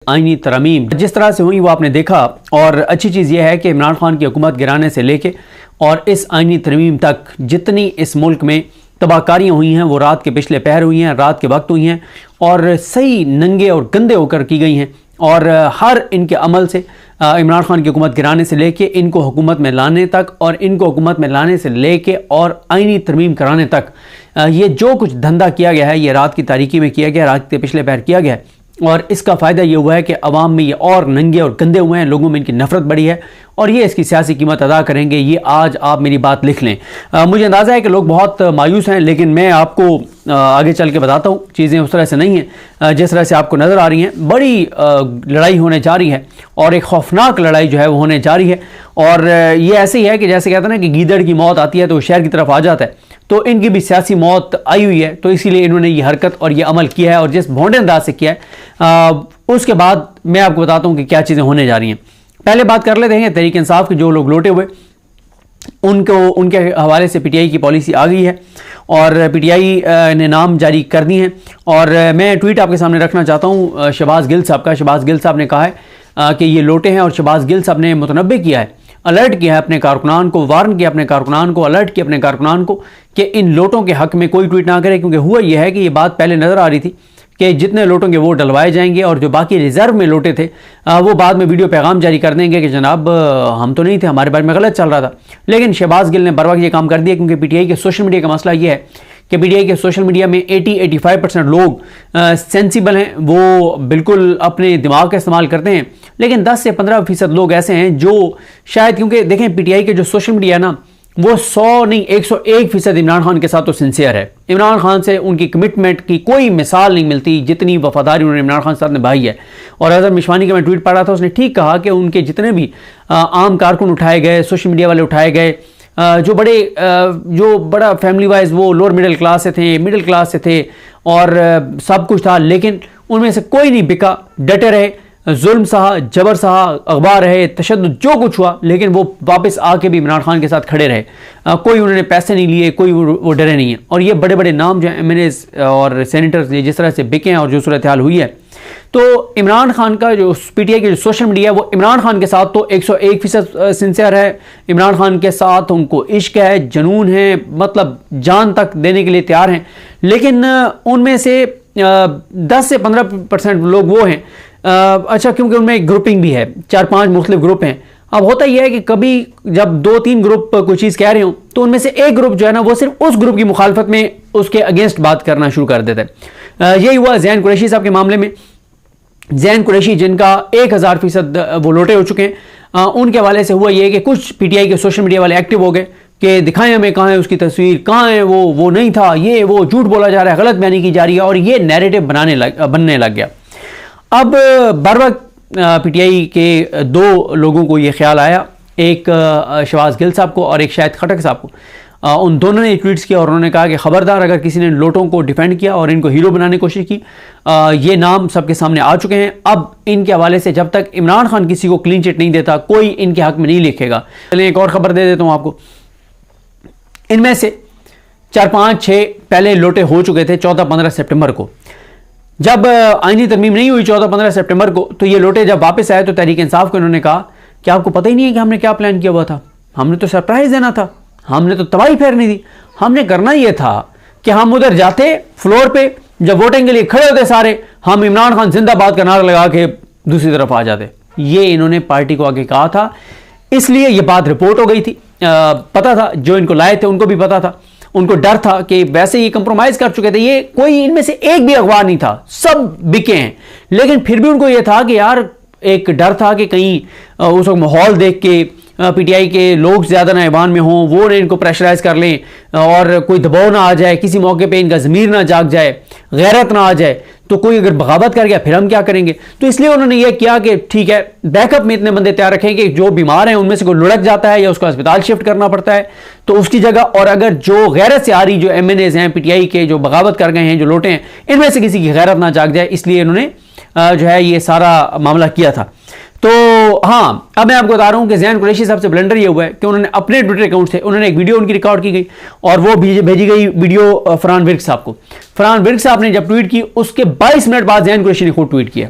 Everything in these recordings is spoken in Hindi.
आईनी तरमीम जिस तरह से हुई वो आपने देखा, और अच्छी चीज़ ये है कि इमरान खान की हुकूमत गिराने से लेके और इस आईनी तरमीम तक जितनी इस मुल्क में तबाहकारियाँ हुई हैं वो रात के पिछले पहर हुई हैं, रात के वक्त हुई हैं और सही नंगे और गंदे होकर की गई हैं। और हर इनके अमल से इमरान खान की हुकूमत गिराने से लेके इनको हुकूमत में लाने तक और इनको हुकूमत में लाने से लेके और आईनी तरमीम कराने तक ये जो कुछ धंधा किया गया है ये रात की तारीकी में किया गया, रात के पिछले पहर किया गया है। और इसका फ़ायदा ये हुआ है कि अवाम में ये और नंगे और गंदे हुए हैं, लोगों में इनकी नफ़रत बढ़ी है और ये इसकी सियासी कीमत अदा करेंगे। ये आज आप मेरी बात लिख लें। मुझे अंदाज़ा है कि लोग बहुत मायूस हैं, लेकिन मैं आपको आगे चल के बताता हूँ चीज़ें उस तरह से नहीं हैं जिस तरह से आपको नज़र आ रही हैं। बड़ी लड़ाई होने जा रही है और एक खौफनाक लड़ाई जो है वो होने जा रही है। और ये ऐसे ही है कि जैसे कहते हैं ना कि गीदड़ की मौत आती है तो शहर की तरफ आ जाता है, तो इनकी भी सियासी मौत आई हुई है, तो इसीलिए इन्होंने ये हरकत और ये अमल किया है और जिस भोंडे अंदाज से किया है उसके बाद मैं आपको बताता हूँ कि क्या चीज़ें होने जा रही हैं। पहले बात कर लेते हैं तहरीक इंसाफ के जो लोग लौटे हुए उनके हवाले से पीटीआई की पॉलिसी आ गई है और पीटीआई ने नाम जारी कर दिए हैं। और मैं ट्वीट आपके सामने रखना चाहता हूँ शहबाज गिल साहब का। शहबाज गिल साहब ने कहा है कि ये लौटे हैं और शहबाज गिल साहब ने मुतनब्बे किया है, अलर्ट किया है अपने कारकुनान को, वार्न किया अपने कारकुनान को, अलर्ट किया अपने कारकुनान को कि इन लोटों के हक में कोई ट्वीट ना करे। क्योंकि हुआ यह है कि ये बात पहले नज़र आ रही थी कि जितने लोटों के वोट डलवाए जाएंगे और जो बाकी रिजर्व में लोटे थे वो बाद में वीडियो पैगाम जारी कर देंगे कि जनाब हम तो नहीं थे, हमारे बारे में गलत चल रहा था। लेकिन शहबाज गिल ने बर वक्त ये काम कर दिया क्योंकि पीटीआई के सोशल मीडिया का मसला ये है कि पीटीआई के सोशल मीडिया में 80-85% लोग सेंसिबल हैं, वो बिल्कुल अपने दिमाग का इस्तेमाल करते हैं। लेकिन 10 से 15% लोग ऐसे हैं जो शायद, क्योंकि देखें पीटीआई के जो सोशल मीडिया है ना वो 100 नहीं 101% इमरान खान के साथ तो सिंसियर है। इमरान खान से उनकी कमिटमेंट की कोई मिसाल नहीं मिलती जितनी वफादारी उन्होंने इमरान खान के साथ निभाई है। और अजहर मिशवानी का मैं ट्वीट पढ़ा था, उसने ठीक कहा कि उनके जितने भी आम कारकुन उठाए गए, सोशल मीडिया वाले उठाए गए, जो बड़ा फैमिली वाइज वो लोअर मिडिल क्लास से थे, मिडिल क्लास से थे और सब कुछ था, लेकिन उनमें से कोई नहीं बिका, डटे रहे, जुल्म सहा, जबर सहा, अखबार रहे, तशद्दुद जो कुछ हुआ, लेकिन वो वापस आके भी इमरान खान के साथ खड़े रहे। कोई उन्होंने पैसे नहीं लिए, कोई वो डरे नहीं है। और ये बड़े बड़े नाम जो MNAs और सेनेटर्स जिस तरह से बिके हैं और जो सूरत हाल हुई है, तो इमरान खान का जो पीटीआई के जो सोशल मीडिया है वो इमरान खान के साथ तो 101% सिंसियर है। इमरान खान के साथ उनको इश्क है, जुनून है, मतलब जान तक देने के लिए तैयार हैं। लेकिन उनमें से 10 से 15% लोग वो हैं, अच्छा क्योंकि उनमें एक ग्रुपिंग भी है, 4-5 मुख्तलिफ ग्रुप हैं। अब होता यह है कि कभी जब 2-3 ग्रुप कोई चीज़ कह रहे हो तो उनमें से एक ग्रुप जो है ना वो सिर्फ उस ग्रुप की मुखालफत में उसके अगेंस्ट बात करना शुरू कर देता है। यही हुआ ज़ैन कुरैशी साहब के मामले में। ज़ैन कुरैशी जिनका 1000% वो लोटे हो चुके हैं, उनके हवाले से हुआ ये कि कुछ पीटीआई के सोशल मीडिया वाले एक्टिव हो गए कि दिखाएं हमें कहाँ है उसकी तस्वीर, कहाँ है वो नहीं था, ये वो झूठ बोला जा रहा है, गलत बयानी की जा रही है और ये नैरेटिव बनने लग गया। अब बर वक्त पीटीआई के 2 लोगों को ये ख्याल आया, एक शहबाज गिल साहब को और एक शाहिद खटक साहब को। उन दोनों ने ट्वीट्स किया और उन्होंने कहा कि खबरदार अगर किसी ने लोटों को डिफेंड किया और इनको हीरो बनाने की कोशिश की, ये नाम सबके सामने आ चुके हैं। अब इनके हवाले से जब तक इमरान खान किसी को क्लीन चिट नहीं देता कोई इनके हक में नहीं लिखेगा। चलिए एक और खबर दे देता हूँ आपको। इनमें से 4-5-6 पहले लोटे हो चुके थे 14-15 सितंबर को। जब आईनी तरमीम नहीं हुई 14-15 सितंबर को, तो ये लोटे जब वापस आए तो तहरीक इंसाफ को इन्होंने कहा कि आपको पता ही नहीं है कि हमने क्या प्लान किया हुआ था, हमने तो सरप्राइज देना था, हमने तो तबाही फेरनी थी, हमने करना ये था कि हम उधर जाते फ्लोर पे, जब वोटिंग के लिए खड़े होते सारे, हम इमरान खान जिंदाबाद का नारा लगा के दूसरी तरफ आ जाते। ये इन्होंने पार्टी को आगे कहा था, इसलिए ये बात रिपोर्ट हो गई थी। पता था, जो इनको लाए थे उनको भी पता था, उनको डर था कि वैसे ये कंप्रोमाइज कर चुके थे, ये कोई इनमें से एक भी अखबार नहीं था, सब बिके हैं। लेकिन फिर भी उनको ये था कि यार एक डर था कि कहीं उस वक्त माहौल देख के पीटीआई के लोग ज़्यादा ना ऐवान में हों, वो इनको प्रेशराइज कर लें और कोई दबाव ना आ जाए, किसी मौके पे इनका ज़मीर ना जाग जाए, गैरत ना आ जाए, तो कोई अगर बगावत कर गया फिर हम क्या करेंगे। तो इसलिए उन्होंने ये किया कि ठीक है बैकअप में इतने बंदे तैयार रखें कि जो बीमार हैं उनमें से कोई लुढ़क जाता है या उसको अस्पताल शिफ्ट करना पड़ता है तो उसकी जगह, और अगर जो गैरत से आ रही जो MNAs हैं पीटीआई के जो बगावत कर गए हैं, जो लोटे हैं, इनमें से किसी की गैरत ना जाग जाए, इसलिए इन्होंने जो है ये सारा मामला किया था। तो हाँ, अब मैं आपको बता रहा हूँ कि ज़ैन कुरैशी साहब से ब्लंडर ये हुआ है कि उन्होंने अपने ट्विटर अकाउंट से उन्होंने एक वीडियो उनकी रिकॉर्ड की गई और वो भेजी गई वीडियो फरहान विर्क साहब को। फरहान विर्क साहब ने जब ट्वीट की उसके 22 मिनट बाद ज़ैन कुरैशी ने खुद ट्वीट किया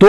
2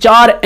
4